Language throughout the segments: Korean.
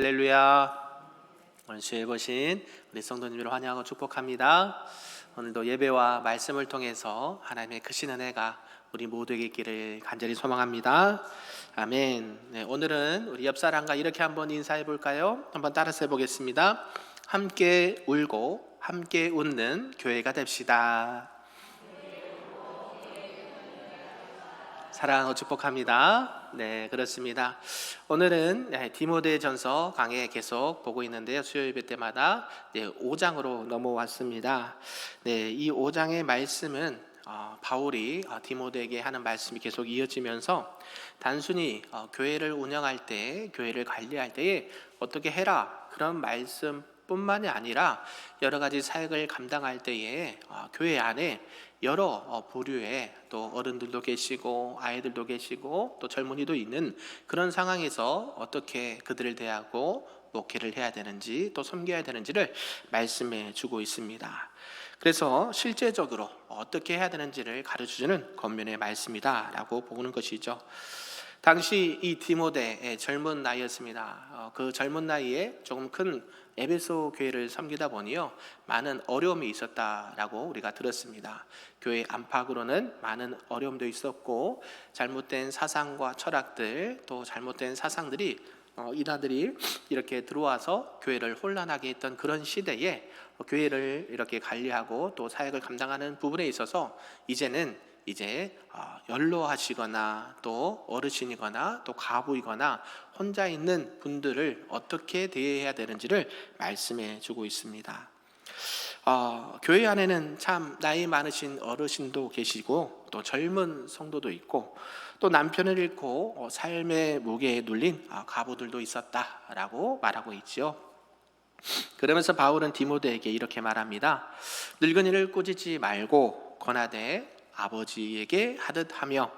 할렐루야. 오늘 주에 보신 우리 성도님들을 환영하고 축복합니다. 오늘도 예배와 말씀을 통해서 하나님의 크신 은혜가 우리 모두에게 있기를 간절히 소망합니다. 아멘. 네, 오늘은 우리 옆 사람과 이렇게 한번 인사해 볼까요? 한번 따라서 해보겠습니다. 함께 울고 함께 웃는 교회가 됩시다. 사랑하고 축복합니다. 네, 그렇습니다. 오늘은 디모데전서 강해 계속 보고 있는데요. 수요 예배 때마다 5장으로 넘어왔습니다. 네, 이 5장의 말씀은 바울이 디모데에게 하는 말씀이 계속 이어지면서 단순히 교회를 운영할 때, 교회를 관리할 때에 어떻게 해라 그런 말씀 뿐만이 아니라 여러 가지 사역을 감당할 때에 교회 안에 여러 부류의 또 어른들도 계시고 아이들도 계시고 또 젊은이도 있는 그런 상황에서 어떻게 그들을 대하고 목회를 해야 되는지 또 섬겨야 되는지를 말씀해 주고 있습니다. 그래서 실제적으로 어떻게 해야 되는지를 가르쳐주는 권면의 말씀이다 라고 보는 것이죠. 당시 이 디모데의 젊은 나이였습니다. 그 젊은 나이에 조금 큰 에베소 교회를 섬기다 보니요 많은 어려움이 있었다라고 우리가 들었습니다. 교회 안팎으로는 많은 어려움도 있었고 잘못된 사상과 철학들 또 잘못된 사상들이 이단들이 이렇게 들어와서 교회를 혼란하게 했던 그런 시대에 교회를 이렇게 관리하고 또 사역을 감당하는 부분에 있어서 이제 연로하시거나 또 어르신이거나 또 과부이거나 혼자 있는 분들을 어떻게 대해야 되는지를 말씀해 주고 있습니다. 교회 안에는 참 나이 많으신 어르신도 계시고 또 젊은 성도도 있고 또 남편을 잃고 삶의 무게에 눌린 과부들도 있었다라고 말하고 있죠. 그러면서 바울은 디모데에게 이렇게 말합니다. 늙은이를 꾸짖지 말고 권하되 아버지에게 하듯 하며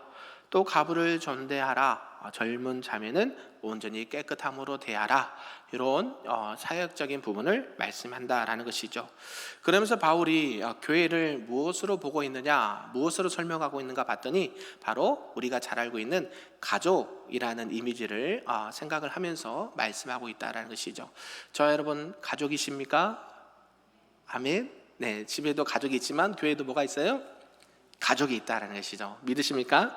또 과부를 존대하라. 젊은 자매는 온전히 깨끗함으로 대하라. 이런 사역적인 부분을 말씀한다라는 것이죠. 그러면서 바울이 교회를 무엇으로 보고 있느냐, 무엇으로 설명하고 있는가 봤더니 바로 우리가 잘 알고 있는 가족이라는 이미지를 생각을 하면서 말씀하고 있다라는 것이죠. 저와 여러분 가족이십니까? 아멘. 네, 집에도 가족이 있지만 교회도 뭐가 있어요? 가족이 있다는 것이죠. 믿으십니까?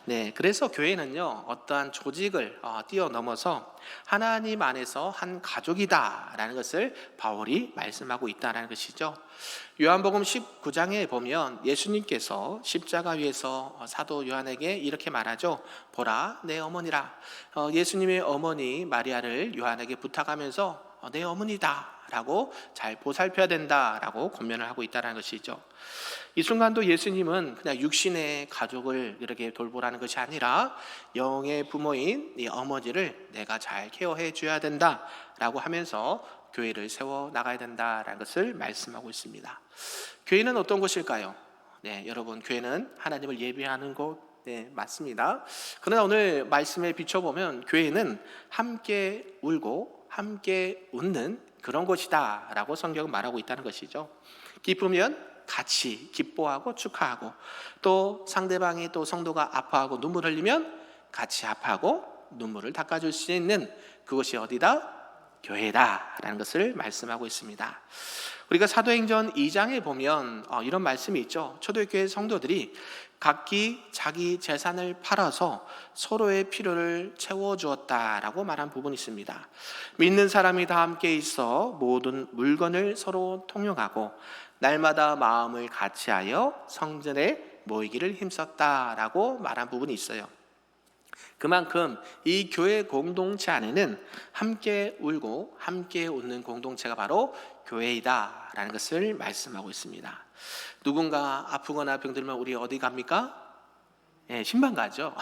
네, 그래서 교회는요 어떠한 조직을 뛰어넘어서 하나님 안에서 한 가족이다라는 것을 바울이 말씀하고 있다는 것이죠. 요한복음 19장에 보면 예수님께서 십자가 위에서 사도 요한에게 이렇게 말하죠. 보라 내 어머니라. 예수님의 어머니 마리아를 요한에게 부탁하면서 내 어머니다 라고 잘 보살펴야 된다라고 권면을 하고 있다는 것이죠. 이 순간도 예수님은 그냥 육신의 가족을 이렇게 돌보라는 것이 아니라 영의 부모인 이 어머니를 내가 잘 케어해 줘야 된다라고 하면서 교회를 세워 나가야 된다라는 것을 말씀하고 있습니다. 교회는 어떤 곳일까요? 네, 여러분 교회는 하나님을 예배하는 곳 맞습니다. 그러나 오늘 말씀에 비춰보면 교회는 함께 울고 함께 웃는 그런 곳이다 라고 성경은 말하고 있다는 것이죠. 기쁘면 같이 기뻐하고 축하하고 또 상대방이 또 성도가 아파하고 눈물 흘리면 같이 아파하고 눈물을 닦아줄 수 있는 그곳이 어디다? 교회다 라는 것을 말씀하고 있습니다. 우리가 사도행전 2장에 보면 이런 말씀이 있죠. 초대교회 성도들이 각기 자기 재산을 팔아서 서로의 필요를 채워주었다라고 말한 부분이 있습니다. 믿는 사람이 다 함께 있어 모든 물건을 서로 통용하고 날마다 마음을 같이하여 성전에 모이기를 힘썼다라고 말한 부분이 있어요. 그만큼 이 교회 공동체 안에는 함께 울고 함께 웃는 공동체가 바로 교회이다라는 것을 말씀하고 있습니다. 누군가 아프거나 병들면 우리 어디 갑니까? 신방 가죠.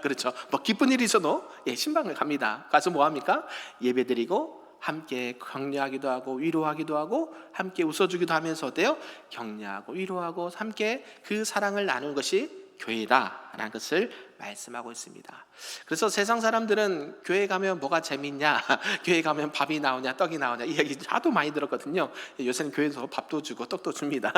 그렇죠. 뭐 기쁜 일이 있어도 신방을 갑니다. 가서 뭐 합니까? 예배드리고 함께 격려하기도 하고 위로하기도 하고 함께 웃어주기도 하면서 어때요? 격려하고 위로하고 함께 그 사랑을 나누는 것이 교회다라는 것을 말씀하고 있습니다. 그래서 세상 사람들은 교회 가면 뭐가 재밌냐, 교회 가면 밥이 나오냐, 떡이 나오냐 이 얘기 하도 많이 들었거든요. 요새는 교회에서 밥도 주고 떡도 줍니다.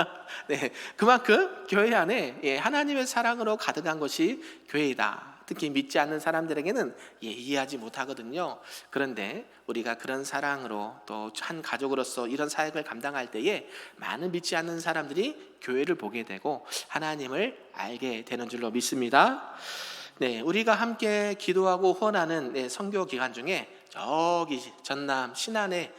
네, 그만큼 교회 안에 하나님의 사랑으로 가득한 것이 교회이다. 특히 믿지 않는 사람들에게는 이해하지 못하거든요. 그런데 우리가 그런 사랑으로 또 한 가족으로서 이런 사역을 감당할 때에 많은 믿지 않는 사람들이 교회를 보게 되고 하나님을 알게 되는 줄로 믿습니다. 네, 우리가 함께 기도하고 후원하는 선교 기간 중에 저기 전남 신안에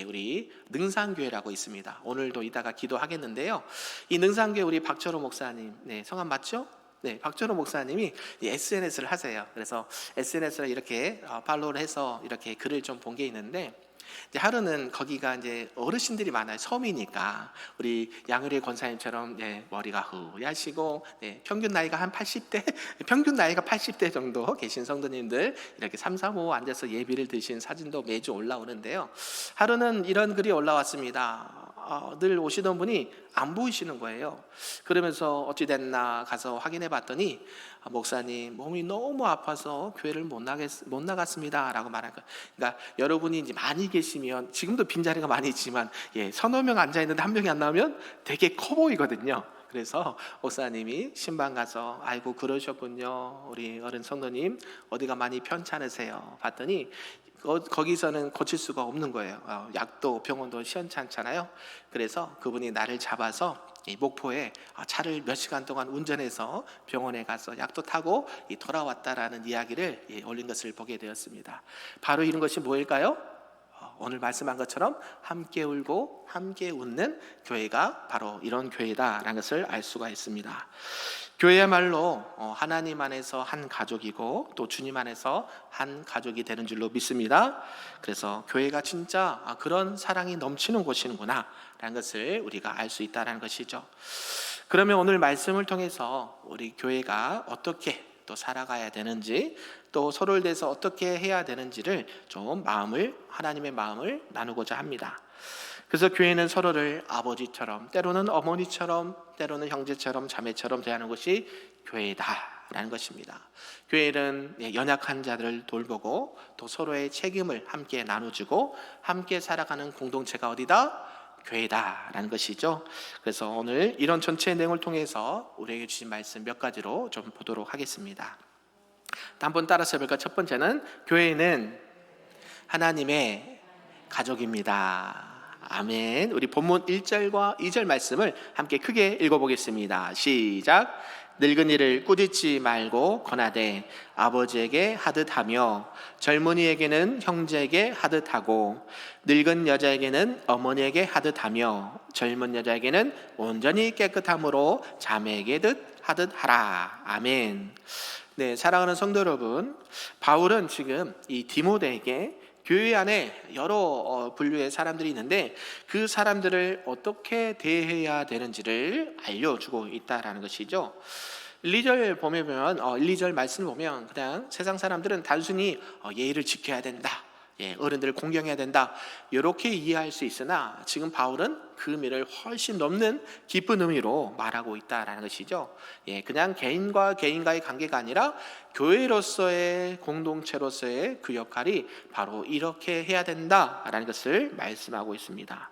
우리 능산교회라고 있습니다. 오늘도 이따가 기도하겠는데요. 이 능산교회 우리 박철호 목사님, 성함 맞죠? 네, 박철호 목사님이 SNS를 하세요. 그래서 SNS를 이렇게 팔로우를 해서 이렇게 글을 좀 본 게 있는데, 이제 하루는 거기가 이제 어르신들이 많아요. 섬이니까 우리 양의리 권사님처럼 머리가 후야시고 평균 나이가 한 80대, 평균 나이가 80대 정도 계신 성도님들 이렇게 3, 4, 5 앉아서 예비를 드신 사진도 매주 올라오는데요. 하루는 이런 글이 올라왔습니다. 늘 오시던 분이 안 보이시는 거예요. 그러면서 어찌 됐나 가서 확인해 봤더니 목사님 몸이 너무 아파서 교회를 못 나갔습니다 라고 말한 거예요. 그러니까 여러분이 이제 많이 계시면, 지금도 빈자리가 많이 있지만 서너 명 앉아 있는데 한 명이 안 나오면 되게 커 보이거든요. 그래서 목사님이 신방 가서 아이고 그러셨군요, 우리 어른 성도님 어디가 많이 편찮으세요 봤더니 거기서는 고칠 수가 없는 거예요. 약도 병원도 시원찮잖아요. 그래서 그분이 나를 잡아서 목포에 차를 몇 시간 동안 운전해서 병원에 가서 약도 타고 돌아왔다라는 이야기를 올린 것을 보게 되었습니다. 바로 이런 것이 뭐일까요? 오늘 말씀한 것처럼 함께 울고 함께 웃는 교회가 바로 이런 교회다라는 것을 알 수가 있습니다. 교회야말로 하나님 안에서 한 가족이고 또 주님 안에서 한 가족이 되는 줄로 믿습니다. 그래서 교회가 진짜 그런 사랑이 넘치는 곳이구나 라는 것을 우리가 알 수 있다는 것이죠. 그러면 오늘 말씀을 통해서 우리 교회가 어떻게 또 살아가야 되는지, 또 서로를 대해서 어떻게 해야 되는지를 좀 하나님의 마음을 나누고자 합니다. 그래서 교회는 서로를 아버지처럼, 때로는 어머니처럼, 때로는 형제처럼, 자매처럼 대하는 것이 교회다라는 것입니다. 교회는 연약한 자들을 돌보고 또 서로의 책임을 함께 나눠주고 함께 살아가는 공동체가 어디다? 교회다라는 것이죠. 그래서 오늘 이런 전체 내용을 통해서 우리에게 주신 말씀 몇 가지로 좀 보도록 하겠습니다. 한번 따라서 해볼까요? 첫 번째는 교회는 하나님의 가족입니다. 아멘. 우리 본문 1절과 2절 말씀을 함께 크게 읽어보겠습니다. 시작. 늙은이를 꾸짖지 말고 권하되 아버지에게 하듯 하며 젊은이에게는 형제에게 하듯 하고 늙은 여자에게는 어머니에게 하듯 하며 젊은 여자에게는 온전히 깨끗함으로 자매에게 하듯 하라. 아멘. 네, 사랑하는 성도 여러분, 바울은 지금 이 디모데에게 교회 안에 여러 분류의 사람들이 있는데 그 사람들을 어떻게 대해야 되는지를 알려주고 있다라는 것이죠. 1, 2절 보면 1, 2절 말씀을 보면 그냥 세상 사람들은 단순히 예의를 지켜야 된다, 어른들을 공경해야 된다, 이렇게 이해할 수 있으나 지금 바울은 그 의미를 훨씬 넘는 깊은 의미로 말하고 있다라는 것이죠. 그냥 개인과 개인과의 관계가 아니라 교회로서의, 공동체로서의 그 역할이 바로 이렇게 해야 된다라는 것을 말씀하고 있습니다.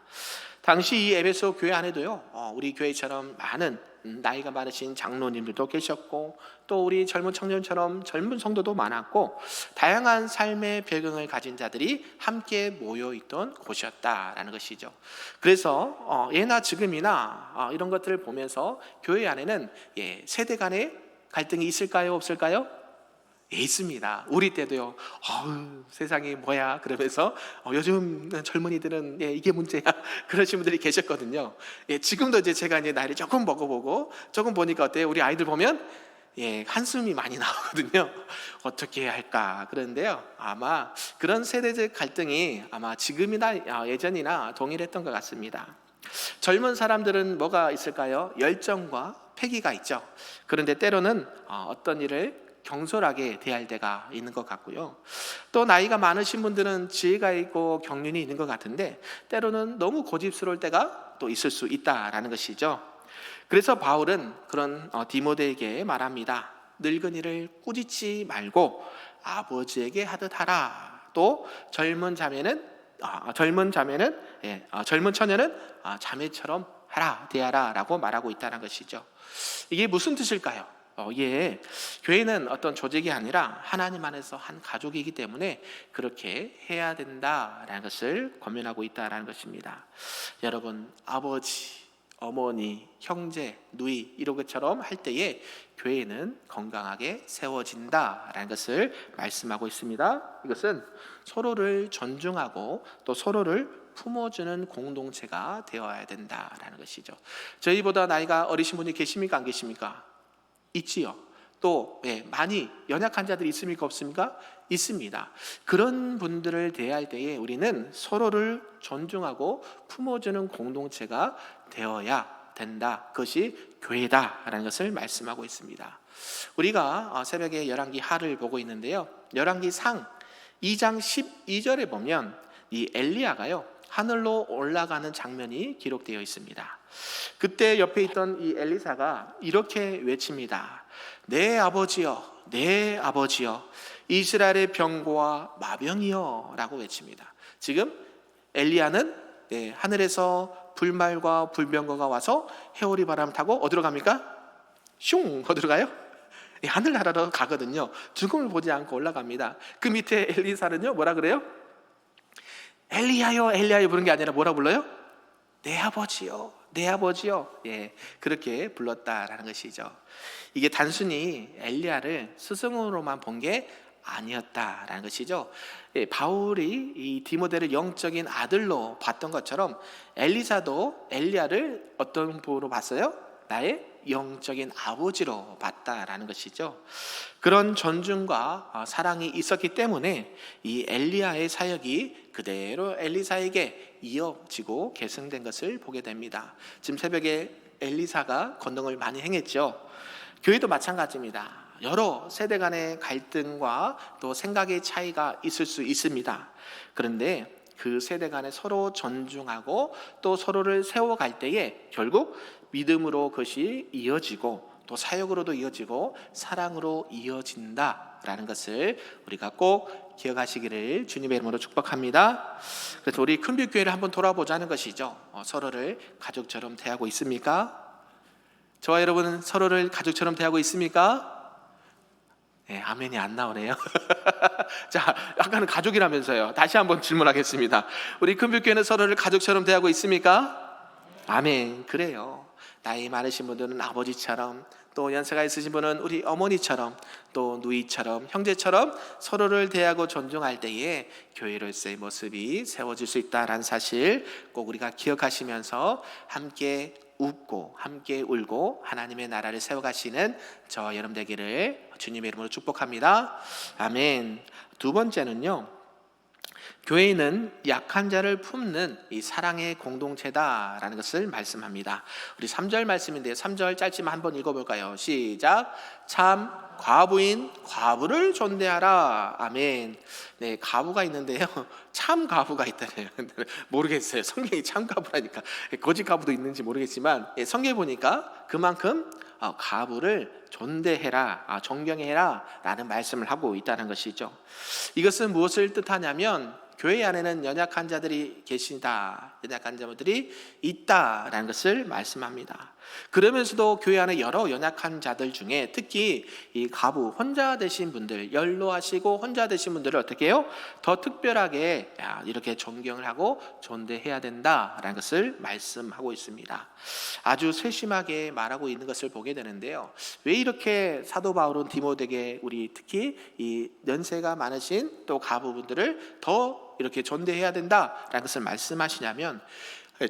당시 이 에베소 교회 안에도요, 우리 교회처럼 많은 나이가 많으신 장로님들도 계셨고 또 우리 젊은 청년처럼 젊은 성도도 많았고 다양한 삶의 배경을 가진 자들이 함께 모여있던 곳이었다라는 것이죠. 그래서 예나 지금이나 이런 것들을 보면서 교회 안에는 세대 간의 갈등이 있을까요? 없을까요? 있습니다. 우리 때도요, 세상이 뭐야 그러면서 요즘 젊은이들은 이게 문제야 그러신 분들이 계셨거든요. 지금도 이제 제가 나이를 조금 먹어보고 조금 보니까 어때요? 우리 아이들 보면 한숨이 많이 나오거든요. 어떻게 해야 할까? 그런데요, 아마 그런 세대적 갈등이 아마 지금이나 예전이나 동일했던 것 같습니다. 젊은 사람들은 뭐가 있을까요? 열정과 패기가 있죠. 그런데 때로는 어떤 일을 경솔하게 대할 때가 있는 것 같고요. 또 나이가 많으신 분들은 지혜가 있고 경륜이 있는 것 같은데 때로는 너무 고집스러울 때가 또 있을 수 있다라는 것이죠. 그래서 바울은 그런 디모데에게 말합니다. 늙은이를 꾸짖지 말고 아버지에게 하듯 하라. 또 젊은 처녀는 자매처럼 하라, 대하라 라고 말하고 있다는 것이죠. 이게 무슨 뜻일까요? 예, 교회는 어떤 조직이 아니라 하나님 안에서 한 가족이기 때문에 그렇게 해야 된다라는 것을 권면하고 있다라는 것입니다. 여러분, 아버지, 어머니, 형제, 누이 이런 것처럼 할 때에 교회는 건강하게 세워진다라는 것을 말씀하고 있습니다. 이것은 서로를 존중하고 또 서로를 품어주는 공동체가 되어야 된다라는 것이죠. 저희보다 나이가 어리신 분이 계십니까? 안 계십니까? 있지요. 또 많이 연약한 자들이 있습니까? 없습니까? 있습니다. 그런 분들을 대할 때에 우리는 서로를 존중하고 품어주는 공동체가 되어야 된다. 그것이 교회다라는 것을 말씀하고 있습니다. 우리가 새벽에 열왕기 하를 보고 있는데요, 열왕기 상 2장 12절에 보면 이 엘리야가요 하늘로 올라가는 장면이 기록되어 있습니다. 그때 옆에 있던 이 엘리사가 이렇게 외칩니다. 내 아버지여, 내 아버지여, 이스라엘의 병고와 마병이여 라고 외칩니다. 지금 엘리야는 하늘에서 불말과 불병거가 와서 해오리 바람 타고 어디로 갑니까? 슝! 어디로 가요? 하늘나라로 가거든요. 죽음을 보지 않고 올라갑니다. 그 밑에 엘리사는요 뭐라 그래요? 엘리야요, 엘리야요 부르는 게 아니라 뭐라 불러요? 내 아버지요, 내 아버지요. 그렇게 불렀다라는 것이죠. 이게 단순히 엘리야를 스승으로만 본 게 아니었다라는 것이죠. 바울이 이 디모데를 영적인 아들로 봤던 것처럼 엘리사도 엘리야를 어떤 부로 봤어요? 나의 영적인 아버지로 봤다라는 것이죠. 그런 존중과 사랑이 있었기 때문에 이 엘리야의 사역이 그대로 엘리사에게 이어지고 계승된 것을 보게 됩니다. 지금 새벽에 엘리사가 권능을 많이 행했죠. 교회도 마찬가지입니다. 여러 세대 간의 갈등과 또 생각의 차이가 있을 수 있습니다. 그런데 그 세대 간에 서로 존중하고 또 서로를 세워갈 때에 결국 믿음으로 그것이 이어지고 또 사역으로도 이어지고 사랑으로 이어진다라는 것을 우리가 꼭 기억하시기를 주님의 이름으로 축복합니다. 그래서 우리 큰빛교회를 한번 돌아보자는 것이죠. 서로를 가족처럼 대하고 있습니까? 저와 여러분은 서로를 가족처럼 대하고 있습니까? 아멘이 안 나오네요. 자, 아까는 가족이라면서요. 다시 한번 질문하겠습니다. 우리 큰빛교회는 서로를 가족처럼 대하고 있습니까? 아멘. 그래요. 나이 많으신 분들은 아버지처럼, 또 연세가 있으신 분은 우리 어머니처럼, 또 누이처럼, 형제처럼 서로를 대하고 존중할 때에 교회로서의 모습이 세워질 수 있다는 사실 꼭 우리가 기억하시면서 함께 웃고 함께 울고 하나님의 나라를 세워가시는 저 여러분 되기를 주님의 이름으로 축복합니다. 아멘. 두 번째는요, 교회는 약한 자를 품는 이 사랑의 공동체다라는 것을 말씀합니다. 우리 3절 말씀인데요, 3절 짧지만 한번 읽어볼까요? 시작. 참 과부인 과부를 존대하라. 아멘. 네, 과부가 있는데요, 참 과부가 있다네요. 모르겠어요. 성경이 참 과부라니까 거짓 과부도 있는지 모르겠지만 성경에 보니까 그만큼 과부를 존대해라, 존경해라 라는 말씀을 하고 있다는 것이죠. 이것은 무엇을 뜻하냐면 교회 안에는 연약한 자들이 계시다, 연약한 자들이 있다라는 것을 말씀합니다. 그러면서도 교회 안에 여러 연약한 자들 중에 특히 이 과부, 혼자 되신 분들, 연로하시고 혼자 되신 분들을 어떻게 해요? 더 특별하게 이렇게 존경을 하고 존대해야 된다라는 것을 말씀하고 있습니다. 아주 세심하게 말하고 있는 것을 보게 되는데요, 왜 이렇게 사도 바울은 디모데에게 우리 특히 이 연세가 많으신 또 과부분들을 더 이렇게 존대해야 된다라는 것을 말씀하시냐면,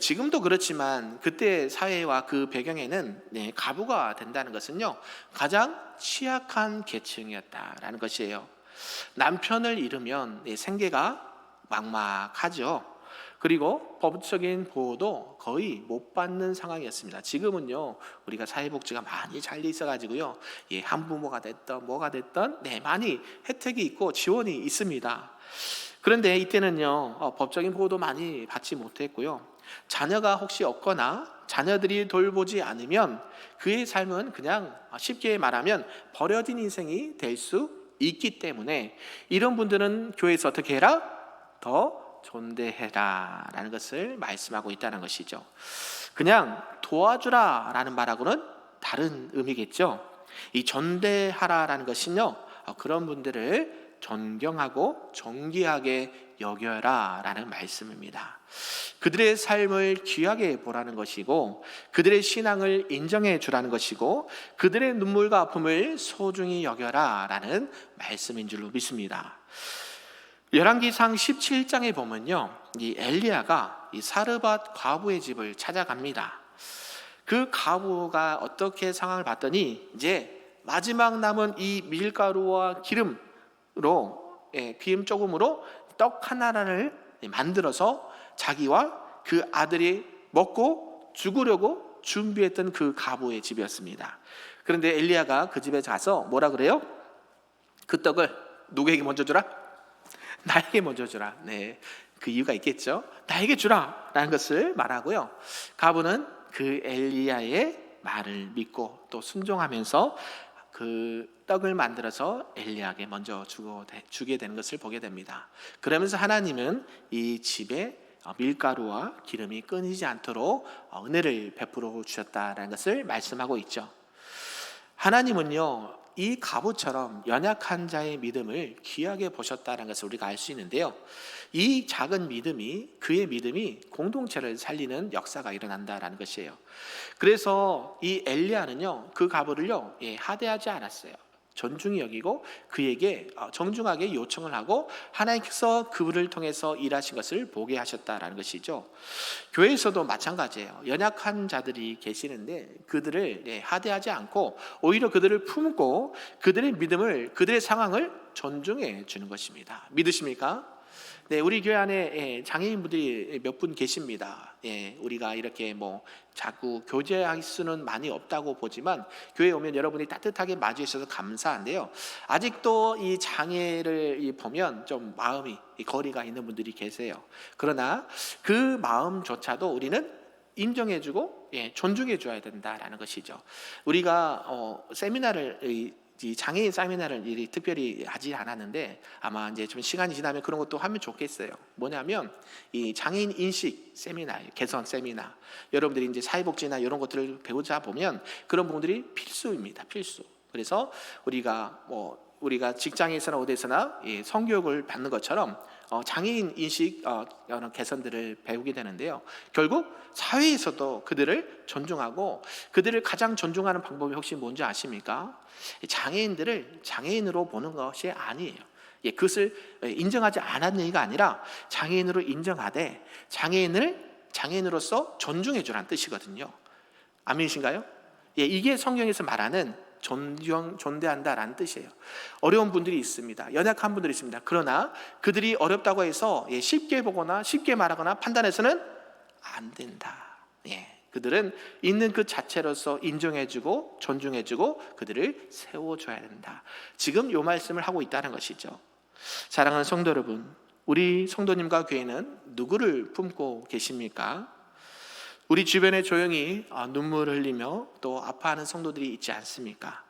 지금도 그렇지만 그때 사회와 그 배경에는 과부가 된다는 것은요 가장 취약한 계층이었다라는 것이에요. 남편을 잃으면 생계가 막막하죠. 그리고 법적인 보호도 거의 못 받는 상황이었습니다. 지금은요 우리가 사회복지가 많이 잘 돼 있어가지고요, 한부모가 됐던 뭐가 됐던 많이 혜택이 있고 지원이 있습니다. 그런데 이때는요 법적인 보호도 많이 받지 못했고요, 자녀가 혹시 없거나 자녀들이 돌보지 않으면 그의 삶은 그냥 쉽게 말하면 버려진 인생이 될 수 있기 때문에 이런 분들은 교회에서 어떻게 해라? 더 존대해라 라는 것을 말씀하고 있다는 것이죠. 그냥 도와주라 라는 말하고는 다른 의미겠죠. 이 존대하라라는 것은요, 그런 분들을 존경하고 존귀하게 여겨라 라는 말씀입니다. 그들의 삶을 귀하게 보라는 것이고, 그들의 신앙을 인정해 주라는 것이고, 그들의 눈물과 아픔을 소중히 여겨라 라는 말씀인 줄로 믿습니다. 열왕기상 17장에 보면요, 이 엘리야가 이 사르밧 과부의 집을 찾아갑니다. 그 과부가 어떻게 상황을 봤더니 이제 마지막 남은 이 밀가루와 기름으로, 기름 조금으로 떡 하나를 만들어서 자기와 그 아들이 먹고 죽으려고 준비했던 그 과부의 집이었습니다. 그런데 엘리야가 그 집에 가서 뭐라 그래요? 그 떡을 누구에게 먼저 주라? 나에게 먼저 주라. 네, 그 이유가 있겠죠. 나에게 주라 라는 것을 말하고요, 과부는 그 엘리야의 말을 믿고 또 순종하면서 그 떡을 만들어서 엘리야에게 먼저 주게 되는 것을 보게 됩니다. 그러면서 하나님은 이 집에 밀가루와 기름이 끊이지 않도록 은혜를 베풀어 주셨다는 것을 말씀하고 있죠. 하나님은요, 이 과부처럼 연약한 자의 믿음을 귀하게 보셨다는 것을 우리가 알 수 있는데요, 이 작은 믿음이, 그의 믿음이 공동체를 살리는 역사가 일어난다는 것이에요. 그래서 이 엘리야는요, 그 과부를요, 하대하지 않았어요. 존중히 여기고 그에게 정중하게 요청을 하고 하나님께서 그분을 통해서 일하신 것을 보게 하셨다라는 것이죠. 교회에서도 마찬가지예요. 연약한 자들이 계시는데 그들을 하대하지 않고 오히려 그들을 품고 그들의 믿음을, 그들의 상황을 존중해 주는 것입니다. 믿으십니까? 네, 우리 교회 안에 장애인분들이 몇 분 계십니다. 우리가 이렇게 자꾸 교제할 수는 많이 없다고 보지만 교회에 오면 여러분이 따뜻하게 맞이해 주셔서 감사한데요, 아직도 이 장애를 보면 좀 마음이 거리가 있는 분들이 계세요. 그러나 그 마음조차도 우리는 인정해주고 존중해 줘야 된다라는 것이죠. 우리가 세미나를, 이 장애인 세미나를 특별히 하지 않았는데 아마 이제 좀 시간이 지나면 그런 것도 하면 좋겠어요. 뭐냐면 이 장애인 인식 세미나, 개선 세미나, 여러분들이 이제 사회복지나 이런 것들을 배우자 보면 그런 부분들이 필수입니다. 필수. 그래서 우리가 직장에서나 어디서나 성교육을 받는 것처럼 장애인 인식 개선들을 배우게 되는데요, 결국 사회에서도 그들을 존중하고, 그들을 가장 존중하는 방법이 혹시 뭔지 아십니까? 장애인들을 장애인으로 보는 것이 아니에요. 그것을 인정하지 않았는 얘기가 아니라 장애인으로 인정하되 장애인을 장애인으로서 존중해 주라는 뜻이거든요. 아멘이신가요? 이게 성경에서 말하는 존대한다라는 뜻이에요. 어려운 분들이 있습니다. 연약한 분들이 있습니다. 그러나 그들이 어렵다고 해서 쉽게 보거나 쉽게 말하거나 판단해서는 안 된다. 그들은 있는 그 자체로서 인정해주고 존중해주고 그들을 세워줘야 된다. 지금 이 말씀을 하고 있다는 것이죠. 사랑하는 성도 여러분, 우리 성도님과 교회는 누구를 품고 계십니까? 우리 주변에 조용히 눈물을 흘리며 또 아파하는 성도들이 있지 않습니까?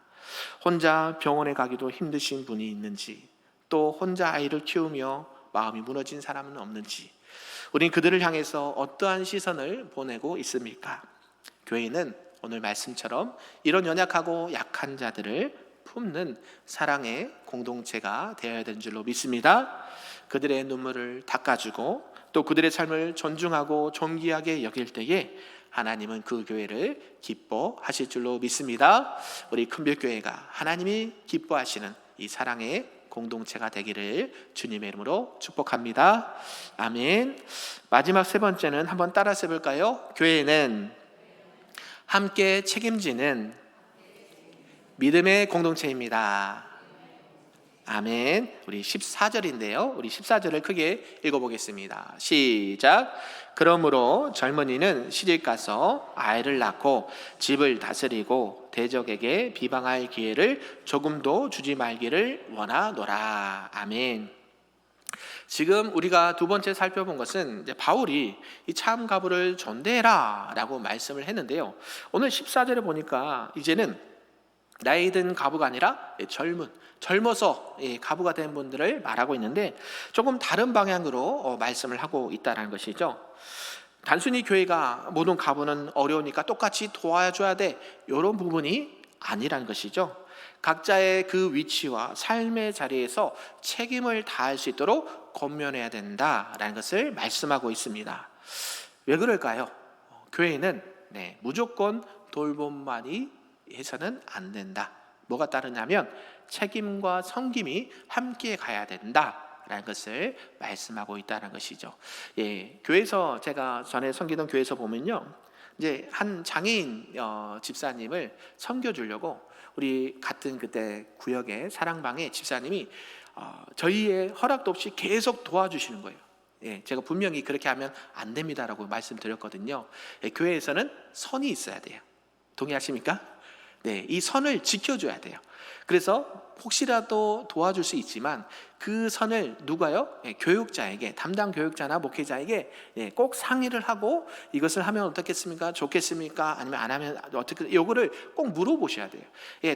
혼자 병원에 가기도 힘드신 분이 있는지, 또 혼자 아이를 키우며 마음이 무너진 사람은 없는지, 우린 그들을 향해서 어떠한 시선을 보내고 있습니까? 교회는 오늘 말씀처럼 이런 연약하고 약한 자들을 품는 사랑의 공동체가 되어야 되는 줄로 믿습니다. 그들의 눈물을 닦아주고 또 그들의 삶을 존중하고 존귀하게 여길 때에 하나님은 그 교회를 기뻐하실 줄로 믿습니다. 우리 큰별교회가 하나님이 기뻐하시는 이 사랑의 공동체가 되기를 주님의 이름으로 축복합니다. 아멘. 마지막 세 번째는 한번 따라서 해볼까요? 교회는 함께 책임지는 믿음의 공동체입니다. 아멘. 우리 14절인데요. 우리 14절을 크게 읽어보겠습니다. 시작. 그러므로 젊은이는 시집가서 아이를 낳고 집을 다스리고 대적에게 비방할 기회를 조금도 주지 말기를 원하노라. 아멘. 지금 우리가 두 번째 살펴본 것은 이제 바울이 이 참 가부를 존대해라 라고 말씀을 했는데요, 오늘 14절에 보니까 이제는 나이 든 가부가 아니라 젊어서 가부가 된 분들을 말하고 있는데 조금 다른 방향으로 말씀을 하고 있다는 것이죠. 단순히 교회가 모든 가부는 어려우니까 똑같이 도와줘야 돼, 이런 부분이 아니라는 것이죠. 각자의 그 위치와 삶의 자리에서 책임을 다할 수 있도록 권면해야 된다라는 것을 말씀하고 있습니다. 왜 그럴까요? 교회는 무조건 돌봄만이 해서는 안 된다. 뭐가 따르냐면 책임과 섬김이 함께 가야 된다라는 것을 말씀하고 있다는 것이죠. 교회에서 제가 전에 섬기던 교회에서 보면요, 이제 한 장애인 집사님을 섬겨주려고 우리 같은 그때 구역의 사랑방의 집사님이 저희의 허락도 없이 계속 도와주시는 거예요. 제가 분명히 그렇게 하면 안 됩니다라고 말씀드렸거든요. 교회에서는 선이 있어야 돼요. 동의하십니까? 이 선을 지켜줘야 돼요. 그래서 혹시라도 도와줄 수 있지만 그 선을 누가요? 교육자에게, 담당 교육자나 목회자에게 꼭 상의를 하고 이것을 하면 어떻겠습니까? 좋겠습니까? 아니면 안 하면 어떻게, 요거를 꼭 물어보셔야 돼요.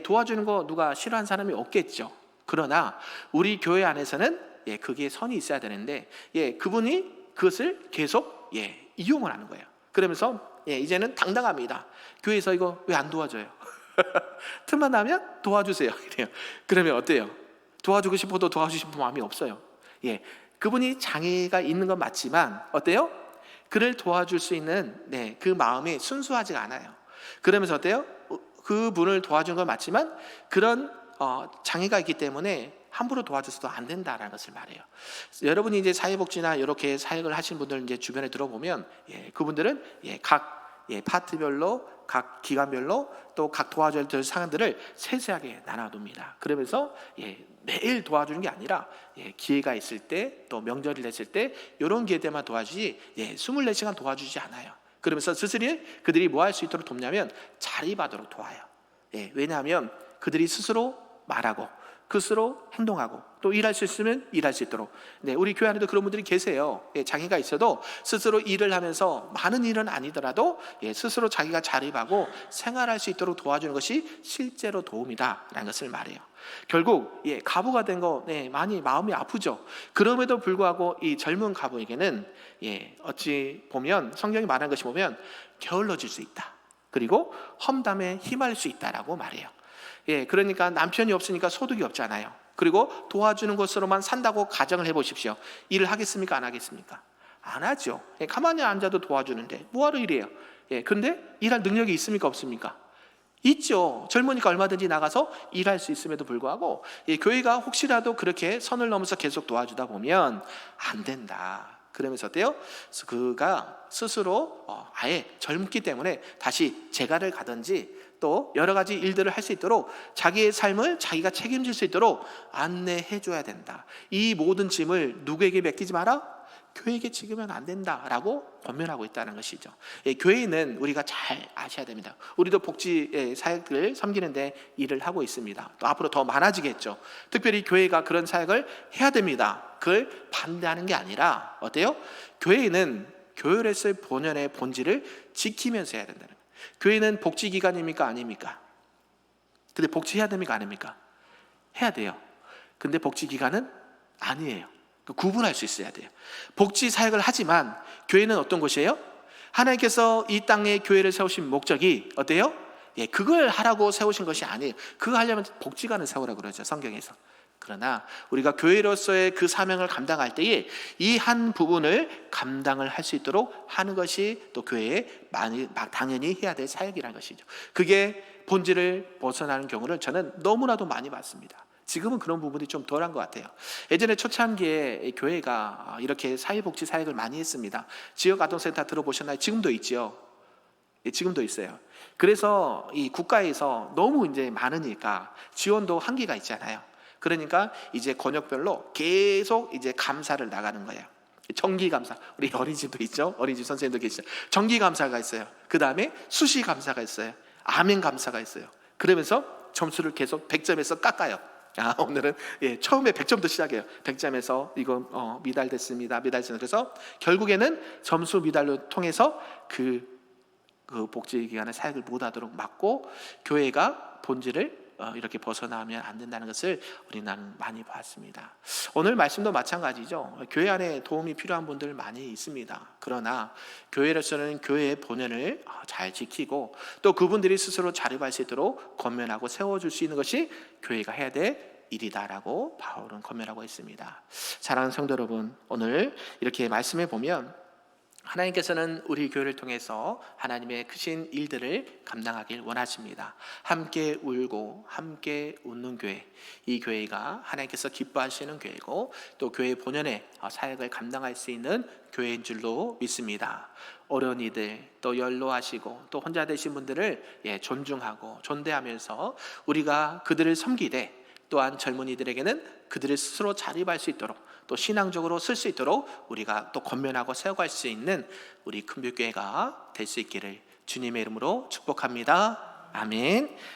도와주는 거 누가 싫어하는 사람이 없겠죠. 그러나 우리 교회 안에서는 그게 선이 있어야 되는데 그분이 그것을 계속 이용을 하는 거예요. 그러면서 이제는 당당합니다. 교회에서 이거 왜 안 도와줘요? 틈만 나면 도와주세요. 그러면 어때요? 도와주고 싶어도 도와주고 싶은 마음이 없어요. 그분이 장애가 있는 건 맞지만 어때요? 그를 도와줄 수 있는 그 마음이 순수하지가 않아요. 그러면서 어때요? 그분을 도와준 건 맞지만 그런 장애가 있기 때문에 함부로 도와줘서도 안 된다라는 것을 말해요. 여러분이 이제 사회복지나 이렇게 사역을 하신 분들 이제 주변에 들어보면 그분들은 각 파트별로, 각 기관별로 또 각 도와줘야 될 상황들을 세세하게 나눠둡니다. 그러면서 매일 도와주는 게 아니라 기회가 있을 때, 또 명절이 됐을 때 이런 기회 때만 도와주지 24시간 도와주지 않아요. 그러면서 스스로 그들이 뭐 할 수 있도록 돕냐면 자립하도록 도와요. 왜냐하면 그들이 스스로 말하고 스스로 행동하고 또 일할 수 있으면 일할 수 있도록. 우리 교회 안에도 그런 분들이 계세요. 장애가 있어도 스스로 일을 하면서 많은 일은 아니더라도 스스로 자기가 자립하고 생활할 수 있도록 도와주는 것이 실제로 도움이다 라는 것을 말해요. 결국 가부가 된 거 많이 마음이 아프죠. 그럼에도 불구하고 이 젊은 가부에게는 어찌 보면 성경이 말하는 것이 보면 게을러질 수 있다, 그리고 험담에 힘할 수 있다라고 말해요. 그러니까 남편이 없으니까 소득이 없잖아요. 그리고 도와주는 것으로만 산다고 가정을 해보십시오. 일을 하겠습니까? 안 하겠습니까? 안 하죠. 가만히 앉아도 도와주는데 뭐하러 일해요? 그런데 일할 능력이 있습니까? 없습니까? 있죠. 젊으니까 얼마든지 나가서 일할 수 있음에도 불구하고 교회가 혹시라도 그렇게 선을 넘어서 계속 도와주다 보면 안 된다. 그러면서 어때요? 그가 스스로 아예 젊기 때문에 다시 재가를 가든지 또 여러 가지 일들을 할 수 있도록 자기의 삶을 자기가 책임질 수 있도록 안내해 줘야 된다. 이 모든 짐을 누구에게 맡기지 마라? 교회에게 지으면 안 된다라고 권면하고 있다는 것이죠. 교회는 우리가 잘 아셔야 됩니다. 우리도 복지 사역을 섬기는데 일을 하고 있습니다. 또 앞으로 더 많아지겠죠. 특별히 교회가 그런 사역을 해야 됩니다. 그걸 반대하는 게 아니라 어때요? 교회는 교회로서의 본연의 본질을 지키면서 해야 된다는 거예요. 교회는 복지기관입니까? 아닙니까? 근데 복지해야 됩니까? 아닙니까? 해야 돼요. 근데 복지기관은 아니에요. 구분할 수 있어야 돼요. 복지 사역을 하지만 교회는 어떤 곳이에요? 하나님께서 이 땅에 교회를 세우신 목적이 어때요? 그걸 하라고 세우신 것이 아니에요. 그거 하려면 복지관을 세우라고 그러죠, 성경에서. 그러나 우리가 교회로서의 그 사명을 감당할 때에 이 한 부분을 감당을 할 수 있도록 하는 것이 또 교회에 당연히 해야 될 사역이라는 것이죠. 그게 본질을 벗어나는 경우를 저는 너무나도 많이 봤습니다. 지금은 그런 부분이 좀 덜한 것 같아요. 예전에 초창기에 교회가 이렇게 사회복지 사역을 많이 했습니다. 지역아동센터 들어보셨나요? 지금도 있죠. 지금도 있어요. 그래서 이 국가에서 너무 이제 많으니까 지원도 한계가 있잖아요. 그러니까 이제 권역별로 계속 이제 감사를 나가는 거예요. 정기 감사, 우리 어린이집도 있죠. 어린이집 선생님도 계시죠. 정기 감사가 있어요. 그 다음에 수시 감사가 있어요. 아멘 감사가 있어요. 그러면서 점수를 계속 100점에서 깎아요. 오늘은 처음에 100점부터 시작해요. 100점에서 이거 미달됐습니다. 그래서 결국에는 점수 미달로 통해서 그 복지기관의 사역을 못하도록 막고 교회가 본질을 이렇게 벗어나면 안 된다는 것을 우리는 많이 봤습니다. 오늘 말씀도 마찬가지죠. 교회 안에 도움이 필요한 분들 많이 있습니다. 그러나 교회로서는 교회의 본연을 잘 지키고 또 그분들이 스스로 자립할 수 있도록 권면하고 세워줄 수 있는 것이 교회가 해야 될 일이다라고 바울은 권면하고 있습니다. 사랑하는 성도 여러분, 오늘 이렇게 말씀해 보면 하나님께서는 우리 교회를 통해서 하나님의 크신 일들을 감당하길 원하십니다. 함께 울고 함께 웃는 교회, 이 교회가 하나님께서 기뻐하시는 교회고 또 교회 본연의 사역을 감당할 수 있는 교회인 줄로 믿습니다. 어려운 이들, 또 연로하시고 또 혼자 되신 분들을 존중하고 존대하면서 우리가 그들을 섬기되 또한 젊은이들에게는 그들을 스스로 자립할 수 있도록 또 신앙적으로 쓸 수 있도록 우리가 또 권면하고 세워갈 수 있는 우리 큰별교회가 될 수 있기를 주님의 이름으로 축복합니다. 아멘.